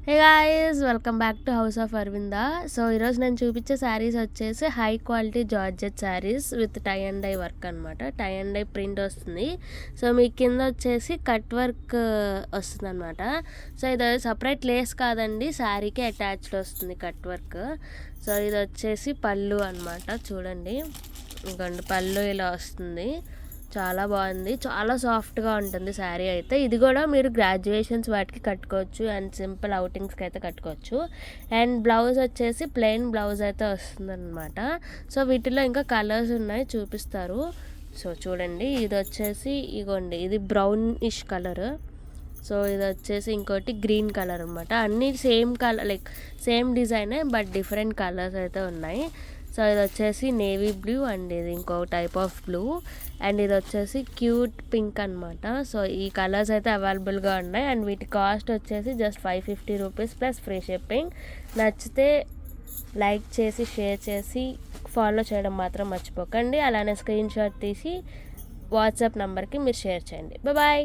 Hey guys, welcome back to house of Aravinda. So ఈరోజు నేను చూపించే శారీస్ వచ్చేసి high quality georgette sarees with tie and dye work అనమాట. Tie and dye print వస్తుంది. So మీ కింద వచ్చేసి కట్ వర్క్ వస్తుంది అనమాట. సో ఇది సపరేట్ లేస్ కాదండి, శారీకి అటాచ్డ్ వస్తుంది కట్ వర్క్. సో ఇది వచ్చేసి పళ్ళు అనమాట. చూడండి, ఇంకొండి పళ్ళు ఇలా వస్తుంది. చాలా బాగుంది, చాలా సాఫ్ట్గా ఉంటుంది శారీ అయితే. ఇది కూడా మీరు గ్రాడ్యుయేషన్స్ వాటికి కట్టుకోవచ్చు అండ్ సింపుల్ అవుటింగ్స్కి అయితే కట్టుకోవచ్చు. అండ్ బ్లౌజ్ వచ్చేసి ప్లెయిన్ బ్లౌజ్ అయితే వస్తుందన్నమాట. సో వీటిలో ఇంకా కలర్స్ ఉన్నాయి, చూపిస్తారు. సో చూడండి, ఇది వచ్చేసి ఇగోండి, ఇది బ్రౌనిష్ కలర్. సో ఇది వచ్చేసి ఇంకోటి గ్రీన్ కలర్ అనమాట. అన్నీ సేమ్ కలర్, లైక్ సేమ్ డిజైనే బట్ డిఫరెంట్ కలర్స్ అయితే ఉన్నాయి. సో ఇది వచ్చేసి నేవీ బ్లూ అండ్ ఇది ఇంకో టైప్ ఆఫ్ బ్లూ అండ్ ఇది వచ్చేసి క్యూట్ పింక్ అనమాట. సో ఈ కలర్స్ అయితే అవైలబుల్గా ఉన్నాయి అండ్ వీటి కాస్ట్ వచ్చేసి just 550 rupees plus free shipping. నచ్చితే లైక్ చేసి షేర్ చేసి ఫాలో చేయడం మాత్రం మర్చిపోకండి. అలానే స్క్రీన్ షాట్ తీసి వాట్సాప్ నెంబర్కి మీరు షేర్ చేయండి. బాయ్.